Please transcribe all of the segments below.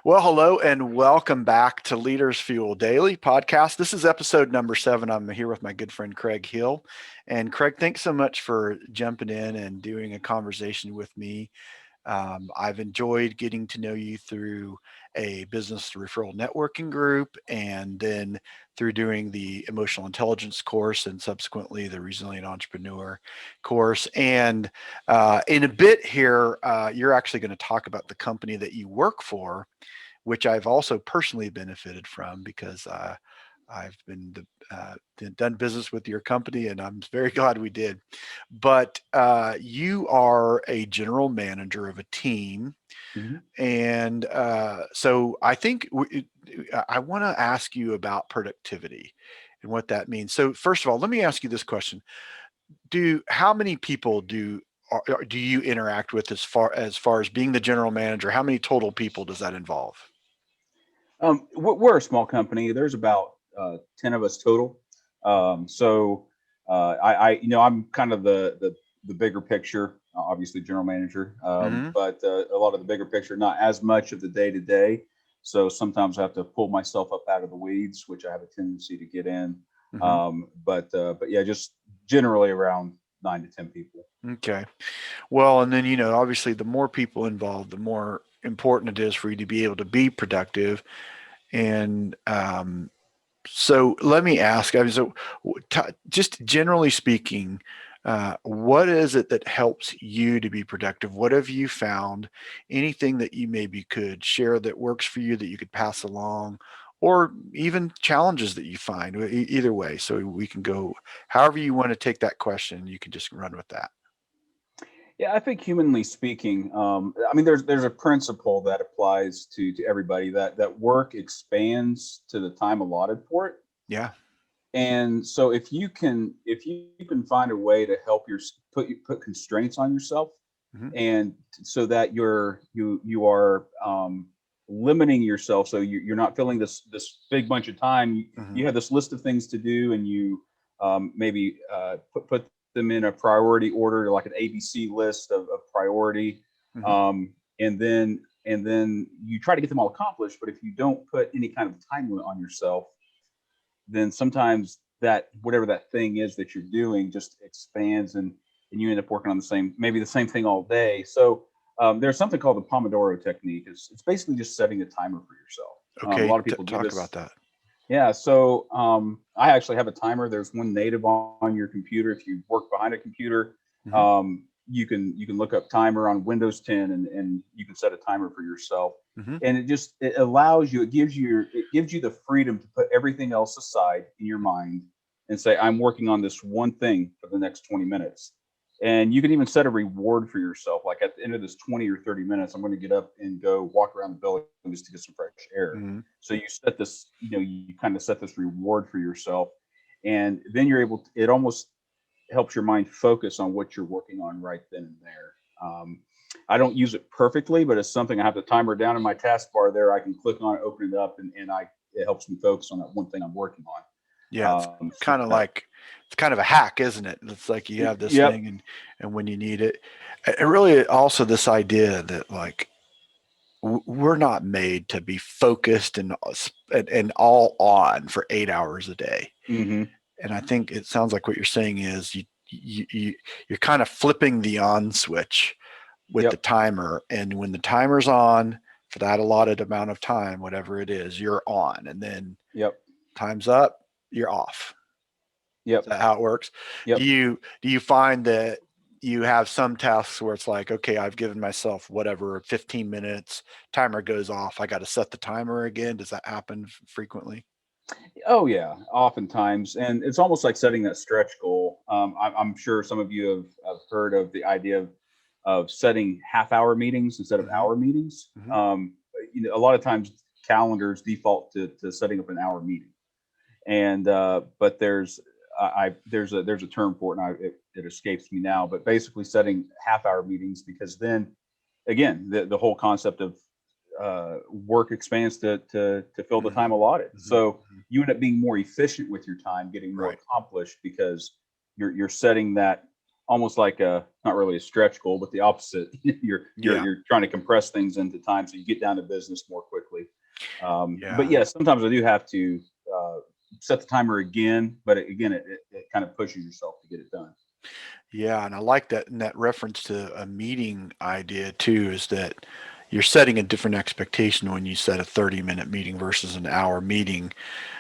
Well, hello and welcome back to Leaders Fuel Daily podcast. This is episode number 7. I'm here with my good friend Craig Hill. And Craig, thanks so much for jumping in and doing a conversation with me. I've enjoyed getting to know you through a business referral networking group and then through doing the emotional intelligence course and subsequently the resilient entrepreneur course. And in a bit here, you're actually going to talk about the company that you work for, which I've also personally benefited from because I've done business with your company, and I'm very glad we did. But you are a general manager of a team, Mhm. and so I think I want to ask you about productivity and what that means. So first of all, let me ask you this question: how many people do you interact with as far as being the general manager? How many total people does that involve? We're a small company. There's about 10 of us total. I'm kind of the bigger picture, obviously general manager, Hmm. but a lot of the bigger picture, not as much of the day to day. So sometimes I have to pull myself up out of the weeds, which I have a tendency to get in. Hmm. But yeah, just generally around 9 to 10 people. Okay. Well, and then, obviously, the more people involved, the more important it is for you to be able to be productive. And so let me ask, I mean, so just generally speaking, what is it that helps you to be productive? What have you found? Anything that you maybe could share that works for you that you could pass along, or even challenges that you find, either way. So we can go however you want to take that question, you can just run with that. Yeah, I think humanly speaking, I mean, there's a principle that applies to everybody that work expands to the time allotted for it. Yeah. And so if you can find a way to help put constraints on yourself, Hmm. and so that you are limiting yourself, so you're not filling this big bunch of time. You Hmm. have this list of things to do, and you maybe put them in a priority order, like an ABC list of priority, Hmm. and then you try to get them all accomplished. But if you don't put any kind of time limit on yourself, then sometimes that whatever that thing is that you're doing just expands, and you end up working on the same thing all day. So there's something called the Pomodoro technique. It's basically just setting a timer for yourself. A Okay. lot of people do Talk about this. that. Yeah. So I actually have a timer. There's one native on your computer. If you work behind a computer, Hmm. you can look up timer on Windows 10, and you can set a timer for yourself. Hmm. And it allows you, it gives you the freedom to put everything else aside in your mind and say, I'm working on this one thing for the next 20 minutes. And you can even set a reward for yourself. Like at the end of this 20 or 30 minutes, I'm going to get up and go walk around the building just to get some fresh air. Hmm. So you kind of set this reward for yourself. And then it almost helps your mind focus on what you're working on right then and there. I don't use it perfectly, but it's something. I have the timer down in my taskbar there. I can click on it, open it up, and it helps me focus on that one thing I'm working on. Yeah, it's So kind of like it's kind of a hack, isn't it? It's like you have this yep. thing, and when you need it, and really also this idea that like we're not made to be focused and all on for 8 hours a day. Hmm. And I think it sounds like what you're saying is you're kind of flipping the on switch with the Yep. timer, and when the timer's on for that allotted amount of time, whatever it is, you're on, and then Yep. time's up, you're off. Is Yep. that how it works? Do Yep. you find that you have some tasks where it's like, okay, I've given myself whatever 15 minutes, timer goes off, I got to set the timer again? Does that happen frequently? Oh yeah, oftentimes, and it's almost like setting that stretch goal. I'm sure some of you have heard of the idea of setting half-hour meetings instead of Hmm. hour meetings. Hmm. A lot of times calendars default to setting up an hour meeting, and but there's a term for it, and it escapes me now. But basically, setting half-hour meetings, because then again, the whole concept of work expands to fill the Hmm. time allotted. Hmm. So Hmm. you end up being more efficient with your time, getting more Right. accomplished because you're setting that almost like a, not really a stretch goal, but the opposite. Yeah. You're trying to compress things into time so you get down to business more quickly. But Yeah. yeah, sometimes I do have to uh, set the timer again, but again, it kind of pushes yourself to get it done. Yeah, and I like that. And that reference to a meeting idea too is that you're setting a different expectation when you set a 30-minute meeting versus an hour meeting.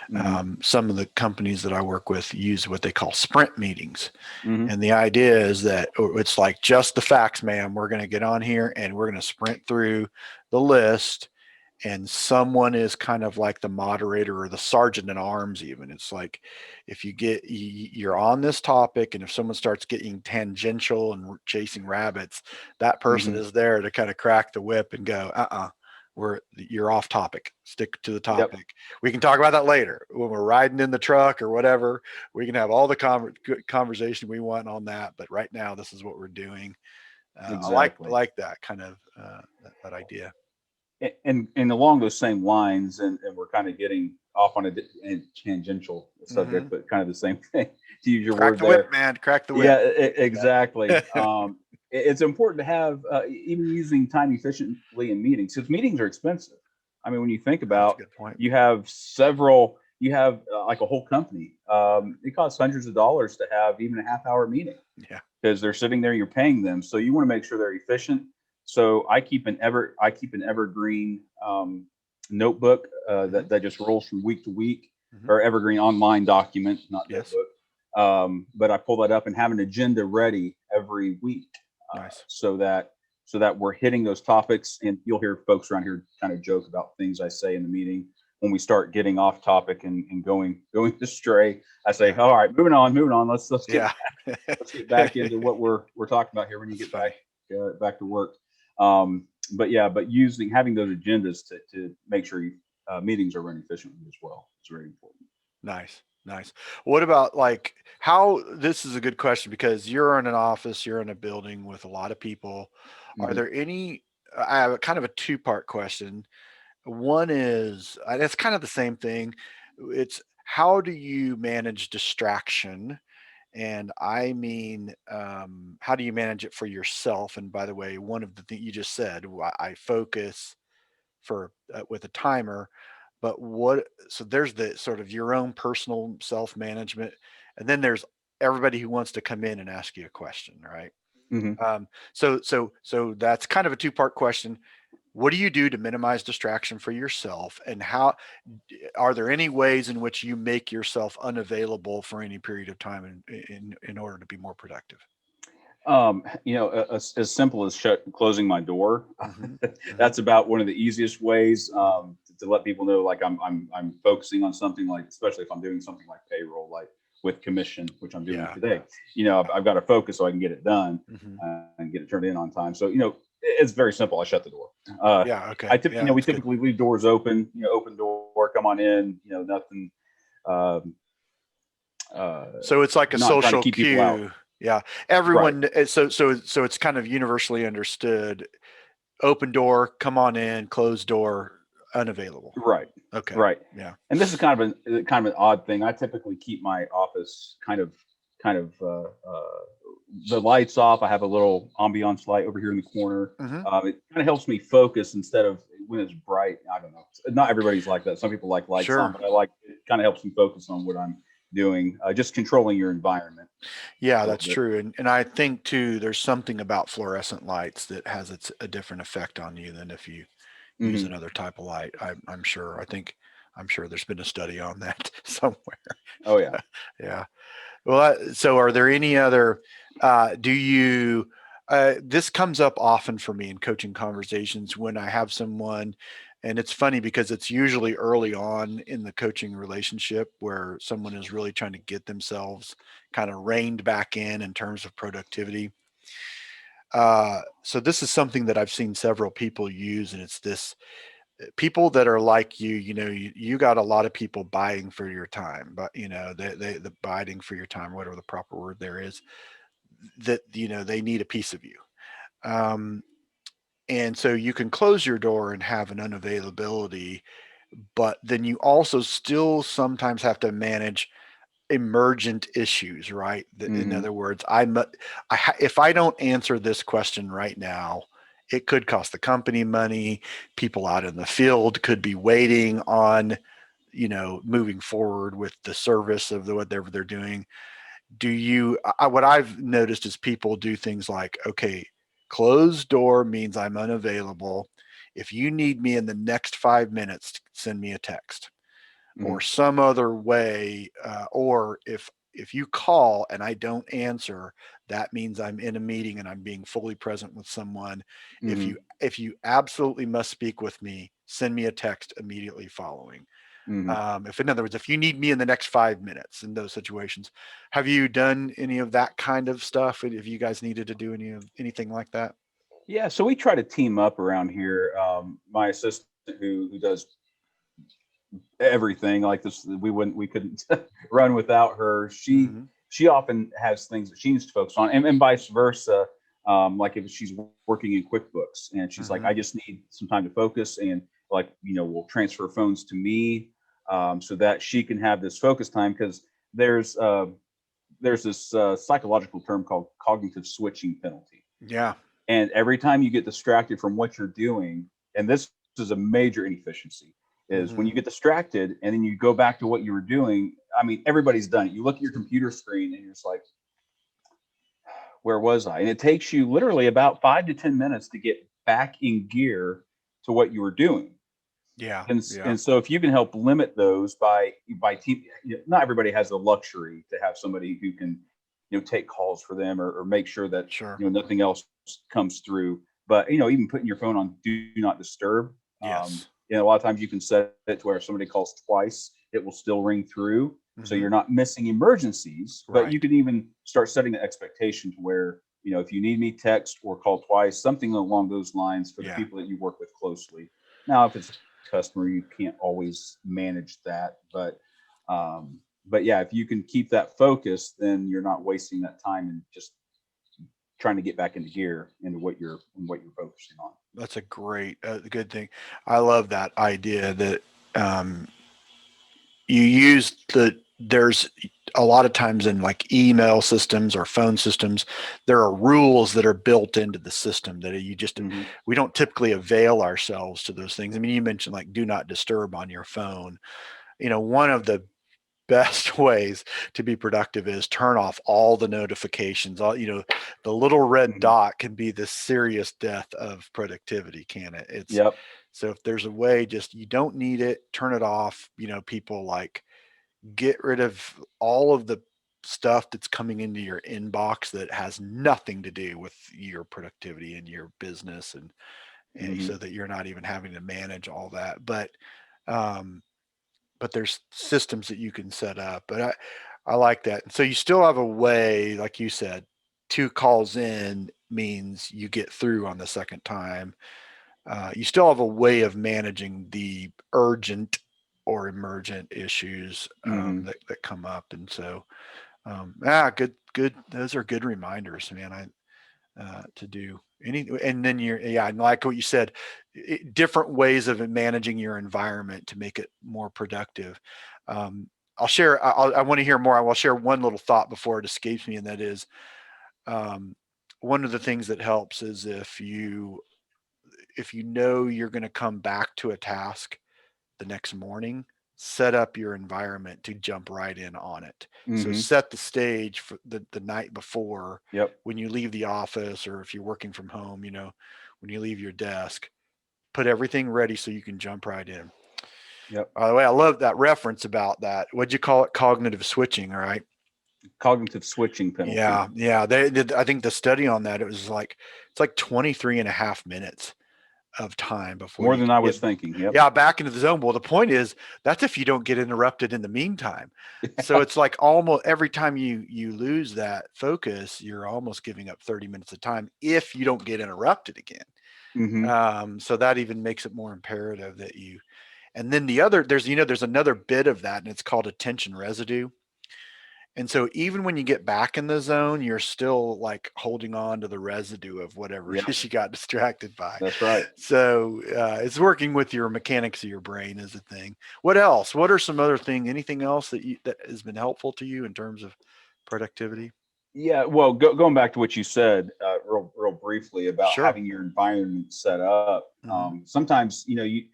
Hmm. Some of the companies that I work with use what they call sprint meetings. Hmm. And the idea is that it's like just the facts, ma'am. We're going to get on here and we're going to sprint through the list, and someone is kind of like the moderator or the sergeant in arms. Even it's like if you're on this topic, and if someone starts getting tangential and chasing rabbits, that person Hmm. is there to kind of crack the whip and go, you're off topic, stick to the Yep. topic. We can talk about that later when we're riding in the truck or whatever. We can have all the conversation we want on that, but right now this is what we're doing. I like Exactly. that kind of that idea. And along those same lines, and we're kind of getting off on a tangential Hmm. subject, but kind of the same thing, to use your Crack word the whip, there. man. Crack the whip. Yeah, exactly. Yeah. It's important to have even using time efficiently in meetings, because meetings are expensive. I mean, when you think That's a about, good point. you have like a whole company. It costs hundreds of dollars to have even a half-hour meeting, Yeah. because they're sitting there, you're paying them. So you want to make sure they're efficient. So I keep an evergreen notebook Hmm. that just rolls from week to week, Hmm. or evergreen online document, not Yes. notebook. But I pull that up and have an agenda ready every week, Nice. so that we're hitting those topics. And you'll hear folks around here kind of joke about things I say in the meeting. When we start getting off topic and going astray, I say, Yeah. all right, moving on. Yeah. Let's get back into what we're talking about here when you That's get funny. back to work. But yeah, but having those agendas to make sure meetings are run efficiently as well is very important. Nice. Nice. What about like how this is a good question because you're in an office, you're in a building with a lot of people. Are Hmm. there any, I have a kind of a two-part question. One is, it's kind of the same thing. It's how do you manage distraction? And I mean, how do you manage it for yourself? And by the way, one of the things you just said, I focus for with a timer, but what? So there's the sort of your own personal self management, and then there's everybody who wants to come in and ask you a question, right? Hmm. So that's kind of a two-part question. What do you do to minimize distraction for yourself, and how are there any ways in which you make yourself unavailable for any period of time in order to be more productive? As simple as closing my door. Hmm. Hmm. That's about one of the easiest ways Hmm. to let people know, like I'm focusing on something, like especially if I'm doing something like payroll, like with commission, which I'm doing Yeah. today. I've got to focus so I can get it done Hmm. and get it turned in on time. So it's very simple. I shut the door. Uh, Yeah. Okay. Yeah, we that's good. typically leave doors open. Open door, come on in. Nothing. Um, So it's like a Not trying to social keep people out. cue. Yeah. Right. Everyone. So it's kind of universally understood. Open door, come on in. Closed door, unavailable. Right, Okay. right. Yeah. And this is kind of an odd thing. I typically keep my office kind of the lights off. I have a little ambiance light over here in the corner. Hmm. It kind of helps me focus instead of when it's bright. I don't know. Not everybody's like that. Some people like lights on, Sure. but I like it. Kind of helps me focus on what I'm doing. Just controlling your environment Yeah, a little that's bit. true. And I think too, there's something about fluorescent lights that has a different effect on you than if you use Hmm. another type of light. I'm sure. I'm sure there's been a study on that somewhere. Oh yeah. Yeah. Well, so are there any other, do you, this comes up often for me in coaching conversations when I have someone, and it's funny because it's usually early on in the coaching relationship where someone is really trying to get themselves kind of reined back in terms of productivity. So this is something that I've seen several people use, and it's this people that are like you got a lot of people buying for your time, but the biting for your time, whatever the proper word there is, that they need a piece of you. Um, and so you can close your door and have an unavailability, but then you also still sometimes have to manage. emergent issues, right? In Hmm. other words, if I don't answer this question right now, it could cost the company money. People out in the field could be waiting on, moving forward with the service of whatever they're doing. What I've noticed is people do things like, okay, closed door means I'm unavailable. If you need me in the next 5 minutes, send me a text or Hmm. some other way, or if you call and I don't answer, that means I'm in a meeting and I'm being fully present with someone. If you Hmm. if you absolutely must speak with me, send me a text immediately following. Hmm. If in other words, if you need me in the next 5 minutes in those situations, have you done any of that kind of stuff? If you guys needed to do anything like that? Yeah, so we try to team up around here. My assistant, who does everything like this, we couldn't run without her. Mm-hmm. She often has things that she needs to focus on, and vice versa. Like if she's working in QuickBooks and she's like, Mm-hmm. I just need some time to focus, and like we'll transfer phones to me, so that she can have this focus time, because there's uh, there's this psychological term called cognitive switching penalty. Yeah. And every time you get distracted from what you're doing, and this is a major inefficiency, is when Mm-hmm. you get distracted and then you go back to what you were doing. I mean, everybody's done it. You look at your computer screen and you're just like, where was I? And it takes you literally about 5 to 10 minutes to get back in gear to what you were doing. Yeah. And Yeah. so if you can help limit those by team, not everybody has the luxury to have somebody who can take calls for them, or make sure that Sure. nothing else comes through. But even putting your phone on do not disturb. Yes. A lot of times you can set it to where if somebody calls twice, it will still ring through, so Mm-hmm. you're not missing emergencies. But you Right. can even start setting the expectation to where if you need me, text or call twice, something along those lines for the Yeah. people that you work with closely. Now, if it's a customer, you can't always manage that, but yeah, if you can keep that focus, then you're not wasting that time and just trying to get back into gear into what you're focusing on. That's a great, good thing. I love that idea that um, you use there's a lot of times in like email systems or phone systems, there are rules that are built into the system that Hmm. we don't typically avail ourselves to those things. I mean, you mentioned like do not disturb on your phone. One of the best ways to be productive is turn off all the notifications. The little red Hmm. dot can be the serious death of productivity, can it? Yep. So if there's a way, just you don't need it, turn it off. People like get rid of all of the stuff that's coming into your inbox that has nothing to do with your productivity and your business, and Hmm. so that you're not even having to manage all that. Um, but there's systems that you can set up. But I like that. So you still have a way, like you said, 2 calls in means you get through on the second time. You still have a way of managing the urgent or emergent issues Hmm. that come up. And so, good, good. Those are good reminders, man. To do any, and then yeah, and like what you said, different ways of managing your environment to make it more productive. Um, I want to hear more. I will share one little thought before it escapes me, and that is, um, one of the things that helps is if you know you're going to come back to a task the next morning, set up your environment to jump right in on it. So Hmm. set the stage for the night before Yep. when you leave the office, or if you're working from home, when you leave your desk, put everything ready so you can jump right in. Yep. By the way, I love that reference about that. What'd you call it? Cognitive switching, all right? Cognitive switching penalty. Yeah, yeah. They did. I think the study on that, it's like 23 and a half minutes of time before More you than can I get, was thinking. Yep. yeah, back into the zone. Well, the point is that's if you don't get interrupted in the meantime. So it's like almost every time you lose that focus, you're almost giving up 30 minutes of time if you don't get interrupted again. Hmm. So that even makes it more imperative that you. And then the other, there's another bit of that, and it's called attention residue. And so even when you get back in the zone, you're still like holding on to the residue of whatever it Yeah, is you got distracted by. that's right. So it's working with your mechanics of your brain is a thing. What else? What are some other things? Anything else that has been helpful to you in terms of productivity? Yeah, well, going back to what you said, real briefly about Sure. having your environment set up. Hmm. Sometimes, you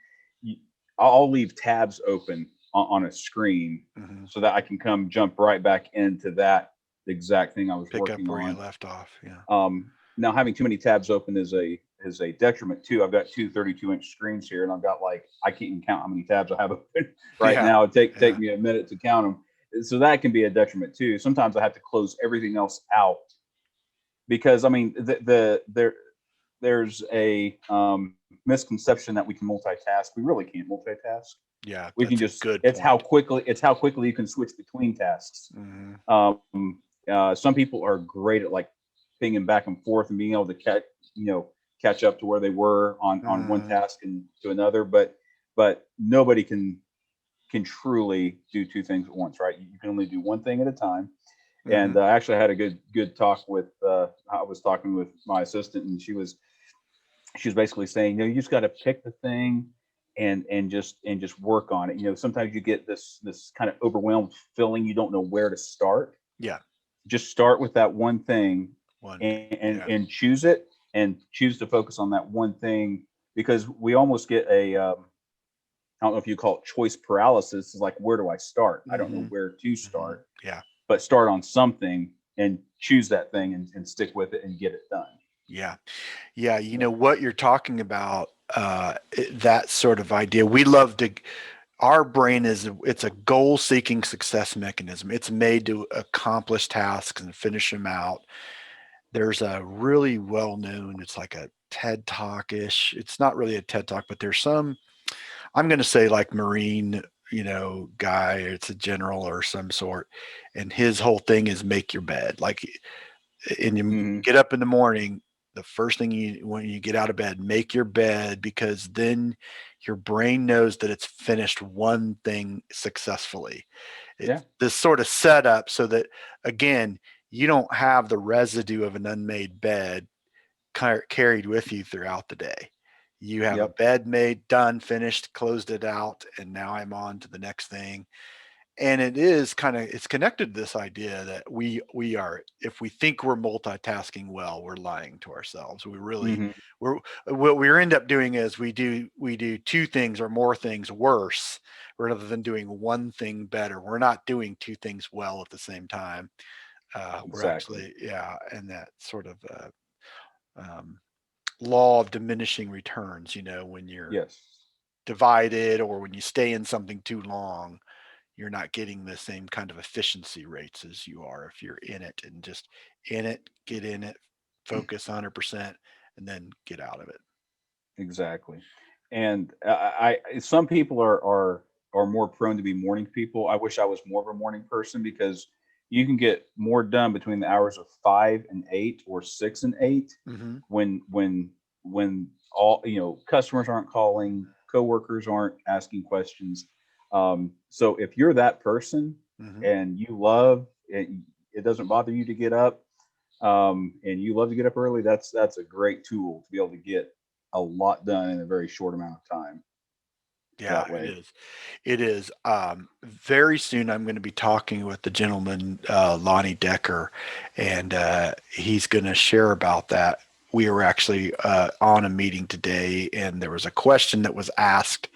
I'll leave tabs open on a screen Hmm. so that I can come jump right back into that exact thing I was Pick up working where you on. left off. Yeah. Now having too many tabs open is a detriment too. I've got two 32-inch screens here, and I've got like I can't even count how many tabs I have open right Yeah. now. It take Yeah. me a minute to count them, so that can be a detriment too. Sometimes I have to close everything else out because I mean there's a misconception that we can multitask. We really can't multitask. Yeah. We can That's a just good it's point. how quickly you can switch between tasks. Hmm. Um, some people are great at like pinging back and forth and being able to catch up to where they were on one Hmm. task and to another, but nobody can truly do two things at once, right? You can only do one thing at a time. Hmm. And I actually had a good talk with I was talking with my assistant, and she was basically saying, you just got to pick the thing and just work on it. Sometimes you get this kind of overwhelmed feeling you don't know where to start. Yeah. Just start with that one thing One thing. and Yeah. and choose it and choose to focus on that one thing, because we almost get a I don't know if you call it choice paralysis. It's like, where do I start? I don't know Hmm. where to Hmm. start, Yeah. but start on something and choose that thing and stick with it and get it done. Yeah. Yeah. Yeah. What you're talking about, that sort of idea. We love to, our brain it's a goal seeking success mechanism. It's made to accomplish tasks and finish them out. There's a really well known, it's like a TED talk ish. It's not really a TED talk, but there's some, I'm going to say like Marine, guy, it's a general or some sort. And his whole thing is make your bed. Like, and you Hmm. get up in the morning, the first thing when you get out of bed, make your bed, because then your brain knows that it's finished one thing successfully. Yeah. It's this sort of setup so that, again, you don't have the residue of an unmade bed carried with you throughout the day. You have a Yep. bed made, done, finished, closed it out, and now I'm on to the next thing. And it is it's connected to this idea that we are, if we think we're multitasking well, we're lying to ourselves. Hmm. We're what we end up doing is we do two things or more things worse rather than doing one thing better. We're not doing two things well at the same time. We're Exactly. actually, yeah, and that sort of um, law of diminishing returns. When you're Yes. divided or when you stay in something too long, you're not getting the same kind of efficiency rates as you are if you're in it and just in it, get in it, focus 100%, and then get out of it. Exactly. And some people are more prone to be morning people. I wish I was more of a morning person, because you can get more done between the hours of 5 and 8 or 6 and 8 Hmm. when all customers aren't calling, coworkers aren't asking questions. So if you're that person Hmm. and you love it, it doesn't bother you to get up, and you love to get up early, that's a great tool to be able to get a lot done in a very short amount of time Yeah, that it way. is. It is. Very soon, I'm going to be talking with the gentleman, Lonnie Decker, and he's going to share about that. We were actually on a meeting today, and there was a question that was asked.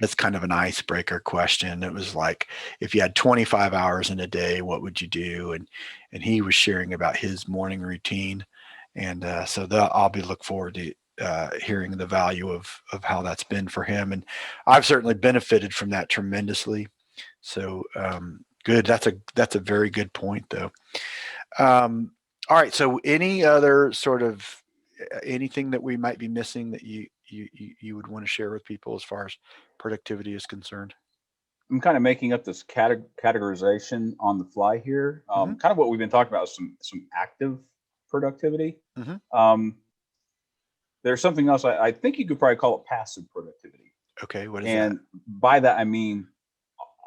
It's kind of an icebreaker question. It was like, if you had 25 hours in a day, what would you do? And he was sharing about his morning routine, and so I'll be look forward to hearing the value of how that's been for him. And I've certainly benefited from that tremendously. So good. That's a very good point, though. All right. So any other sort of anything that we might be missing that you would want to share with people as far as productivity is concerned? I'm kind of making up this categorization on the fly here. Hmm. Kind of what we've been talking about, some active productivity. Hmm. Um, there's something else. I think you could probably call it passive productivity, Okay. What is that? and by that I mean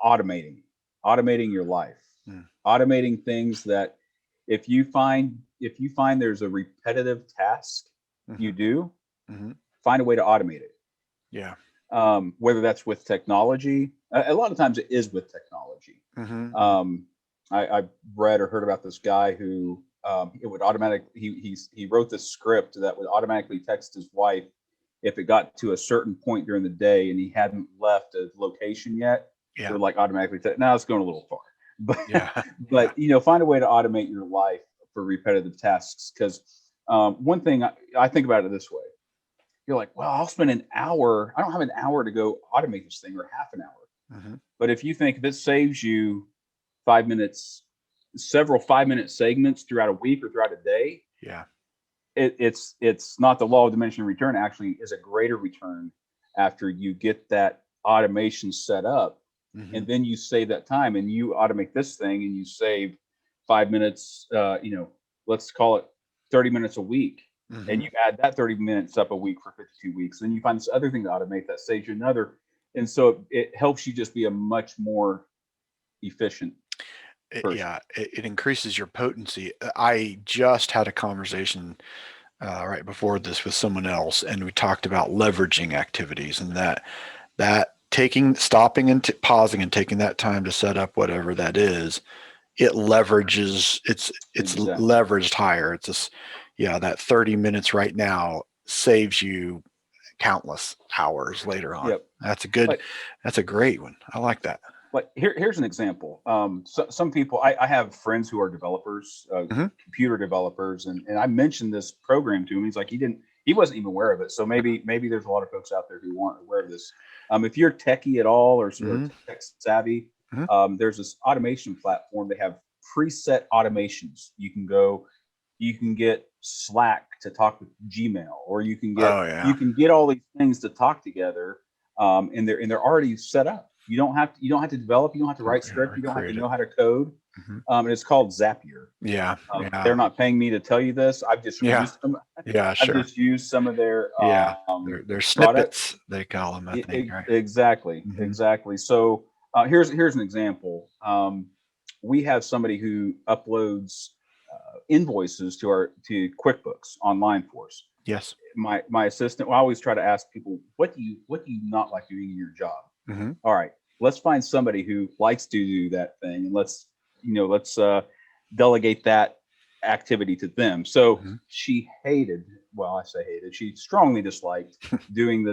automating, automating your life. Mm. Automating things that if you find there's a repetitive task you Mm-hmm. do, Mm-hmm. find a way to automate it. Yeah. Whether that's with technology, a lot of times it is with technology. Mm-hmm. Um, I read or heard about this guy who it would he wrote this script that would automatically text his wife if it got to a certain point during the day and he hadn't left a location yet. It Yeah. would like automatically text. Now it's going a little far, but Yeah. Yeah. but find a way to automate your life for repetitive tasks. Because one thing I think about it this way: you're like, well, I'll spend an hour. I don't have an hour to go automate this thing, or half an hour. Mm-hmm. But if you think if it saves you 5 minutes, several 5 minute segments throughout a week or throughout a day, Yeah. it's not the law of diminishing return. Actually, is a greater return after you get that automation set up, Mm-hmm. and then you save that time and you automate this thing and you save 5 minutes. Let's call it 30 minutes a week, and Mm-hmm. you add that 30 minutes up a week for 52 weeks. Then you find this other thing to automate that saves you another, and so it helps you just be a much more efficient person. Yeah, it increases your potency. I just had a conversation right before this with someone else, and we talked about leveraging activities, and that taking, stopping and pausing and taking that time to set up whatever that is, it leverages. It's Exactly. leveraged higher. Yeah, that 30 minutes right now saves you countless hours later on. Yep. That's a good. Like That's a great one. I like that. here's an example. Some people, I have friends who are developers, Hmm. computer developers, and I mentioned this program to him. He's like, he wasn't even aware of it. So maybe there's a lot of folks out there who aren't aware of this. If you're techie at all, or Hmm. tech savvy, Hmm. there's this automation platform. They have preset automations. You can get Slack to talk with Gmail, or Oh you yeah. can get all these things to talk together, and they're already set up. You don't have to develop. You don't have to write script. You don't have to Recreate it. know how to code. Hmm. And it's called Zapier. Yeah. Yeah. They're not paying me to tell you this. I've just Yeah. used some. Yeah. I've Sure. just used some of their Yeah. They're products. snippets, they call them, I think, right? Exactly, Hmm. exactly. So here's an example. We have somebody who uploads invoices to QuickBooks online for us. Yes. My assistant. Well, I always try to ask people, what do you not like doing in your job? Hmm. All right, let's find somebody who likes to do that thing, and let's delegate that activity to them. So Hmm. she hated, well, I say hated, she strongly disliked doing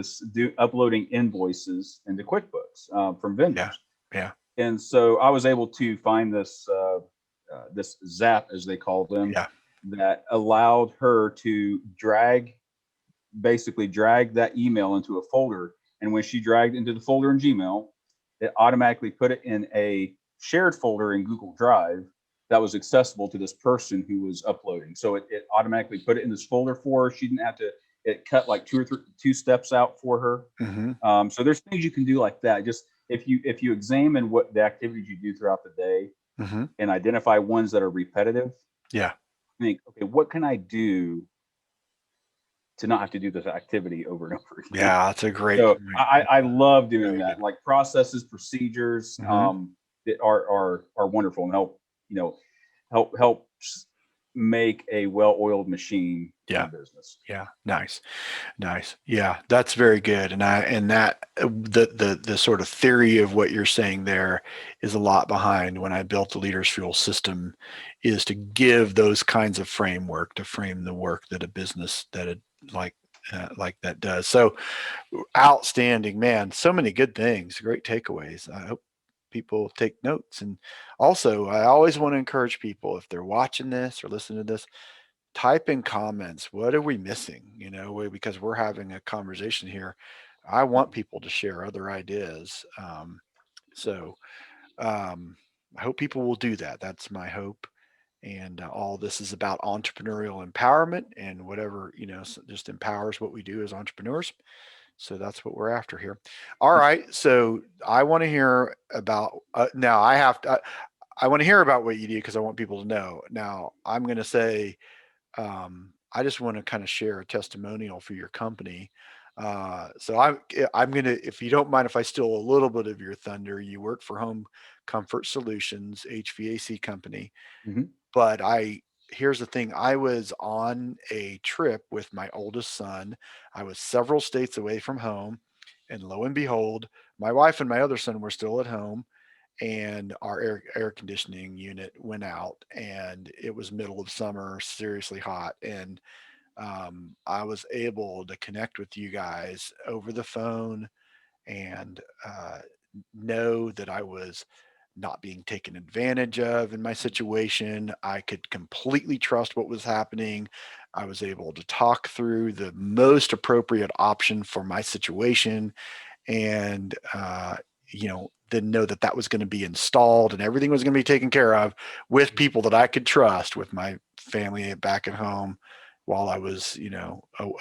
uploading invoices into QuickBooks from Yeah. vendors. Yeah. And so I was able to find this Zap, as they call them, Yeah. that allowed her to basically drag that email into a folder. And when she dragged into the folder in Gmail, it automatically put it in a shared folder in Google Drive that was accessible to this person who was uploading. So it automatically put it in this folder for her. She didn't have to, it cut like two steps out for her. Hmm. So there's things you can do like that. Just if you examine what the activities you do throughout the day Hmm. and identify ones that are repetitive, Yeah. think, okay, what can I do to not have to do this activity over and over again? Yeah. That's a great So point. I love doing Very good. that. Like processes, procedures, Hmm. that are wonderful and help you know help make a well-oiled machine in a Yeah. business. Yeah. Nice. Nice. Yeah, that's very good. And that the sort of theory of what you're saying there is a lot behind when I built the Leaders Fuel system, is to give those kinds of framework to frame the work that a business that it like that does. So outstanding, man. So many good things, great takeaways. I hope people take notes. And also, I always want to encourage people, if they're watching this or listening to this, type in comments. What are we missing? Because we're having a conversation here. I want people to share other ideas. So I hope people will do that. That's my hope. And all this is about entrepreneurial empowerment, and whatever, just empowers what we do as entrepreneurs. So that's what we're after here. All right. So I want to hear about, now I have to, I want to hear about what you do, because I want people to know. Now I'm going to say, I just want to kind of share a testimonial for your company. So I'm gonna, if you don't mind, if I steal a little bit of your thunder, you work for Home Comfort Solutions, HVAC company. Mhm. But here's the thing: I was on a trip with my oldest son. I was several states away from home, and lo and behold, my wife and my other son were still at home, and our air conditioning unit went out, and it was middle of summer, seriously hot, and I was able to connect with you guys over the phone and know that I was not being taken advantage of in my situation. I could completely trust what was happening. I was able to talk through the most appropriate option for my situation, and then know that that was going to be installed and everything was going to be taken care of with people that I could trust, with my family back at home while I was,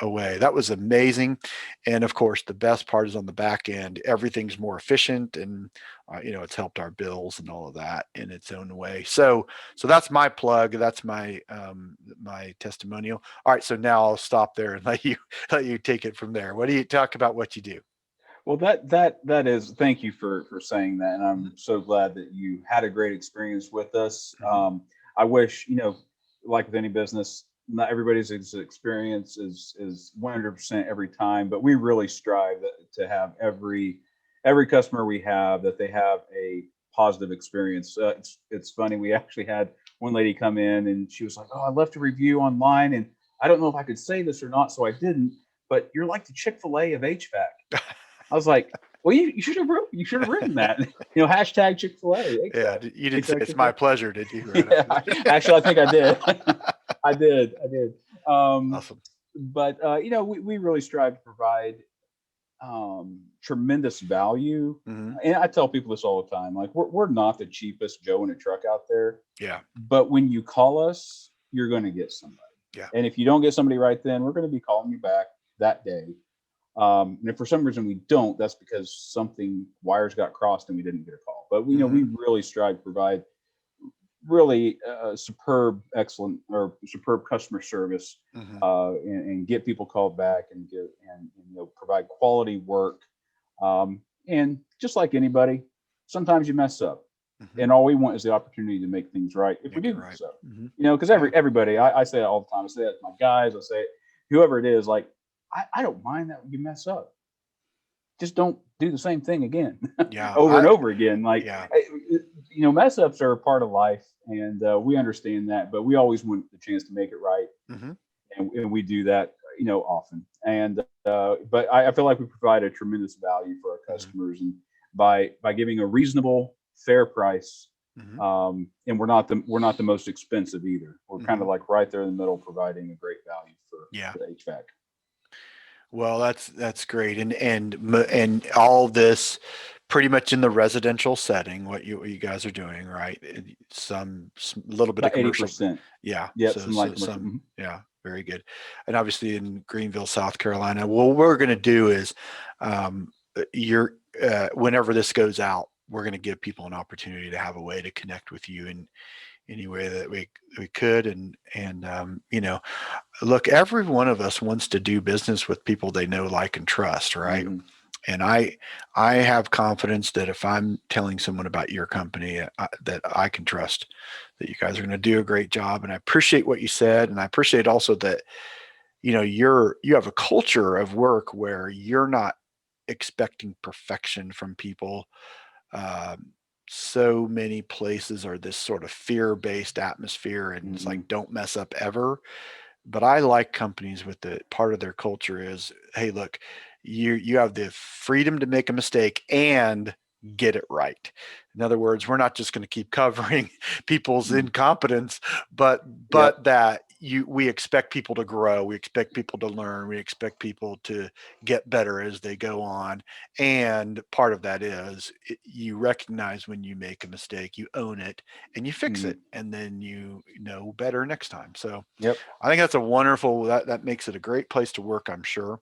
away. That was amazing. And of course, the best part is on the back end, everything's more efficient, and it's helped our bills and all of that in its own way. So that's my plug. That's my testimonial. All right, so now I'll stop there and let you take it from there. What do you talk about? What you do? Well, that is. Thank you for saying that, and I'm so glad that you had a great experience with us. Mm-hmm. I wish, like with any business, not everybody's experience is 100% every time, but we really strive to have every customer we have, that they have a positive experience. It's funny. We actually had one lady come in, and she was like, "Oh, I left a review online, and I don't know if I could say this or not, so I didn't. But you're like the Chick-fil-A of HVAC." I was like, "Well, you should have written that, hashtag Chick-fil-A Yeah, HVAC, you didn't say HVAC it's my Chick-fil-A." pleasure, did you? Right Yeah, after that. actually, I think I did. I did. Awesome. But we really strive to provide tremendous value. Hmm. And I tell people this all the time, like we're not the cheapest Joe in a truck out there, Yeah, but when you call us, you're going to get somebody. yeah. And if you don't get somebody right then, we're going to be calling you back that day. And if for some reason we don't, that's because something wires got crossed and we didn't get a call. But we Hmm. really strive to provide really excellent or superb customer service, Hmm. and get people called back and provide quality work. And just like anybody, sometimes you mess up, Hmm. and all we want is the opportunity to make things right if we Make do it right. mess up. Hmm. Because Yeah. everybody, I say it all the time. I say it to my guys. I say it, whoever it is, like I don't mind that you mess up. Just don't do the same thing again Yeah. over and over again. Like, Yeah. mess ups are a part of life, and we understand that, but we always want the chance to make it right, Hmm. and we do that, often. And but I feel like we provide a tremendous value for our Hmm. customers, and by giving a reasonable, fair price. Hmm. And we're not the most expensive either. We're kind Hmm. of like right there in the middle, providing a great value Yeah. for the HVAC. Well, that's great, and all this pretty much in the residential setting. What you guys are doing, right? Some little bit of About eighty commercial. percent. Yeah. Yep, So some light so commercial. some. Mhm. Yeah. Very good. And obviously in Greenville, South Carolina. What we're going to do is, you're whenever this goes out, we're going to give people an opportunity to have a way to connect with you in any way that we could, and look, every one of us wants to do business with people they know, like, and trust, right? Mhm. And I have confidence that if I'm telling someone about your company, that I can trust that you guys are going to do a great job. And I appreciate what you said, and I appreciate also that you have a culture of work where you're not expecting perfection from people. um, so many places are this sort of fear-based atmosphere, and it's like, Mhm. don't mess up ever. But I like companies with the part of their culture is, hey, look, you have the freedom to make a mistake and get it right. In other words, we're not just going to keep covering people's Mhm. incompetence, but Yep. that we expect people to grow, we expect people to learn, we expect people to get better as they go on. And part of that is, you recognize when you make a mistake, you own it, and you fix Mhm. it, and then you know better next time. So Yep. I think that's a wonderful, that makes it a great place to work, I'm sure.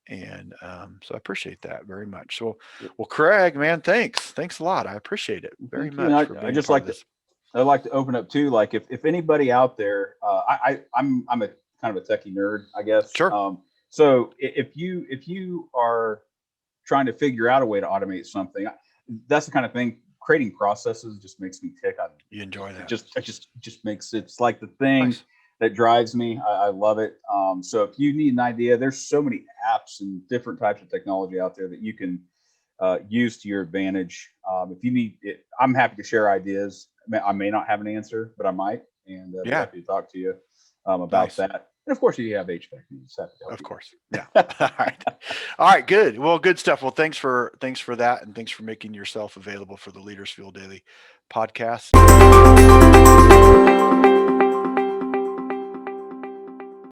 And so I appreciate that very much. So, Yep. well, Craig, man, thanks a lot. I appreciate it very Thank you. And much for I being a just part of like to this. I like to open up too. Like if anybody out there, I'm a kind of a techie nerd, I guess. Sure. So if you are trying to figure out a way to automate something, that's the kind of thing. Creating processes just makes me tick. You enjoy It that. just makes it's like the thing Nice. that drives me. I love it. So if you need an idea, there's so many apps and different types of technology out there that you can use to your advantage. If you need it, I'm happy to share ideas. I may not have an answer, but I might, and be Yeah. happy to talk to you about Nice. that. And of course, if you have HVAC needs, happy to help Of you. course. Yeah. All right. All right. Good. Well, good stuff. Well, thanks for that. And thanks for making yourself available for the Leaders Fuel Daily podcast.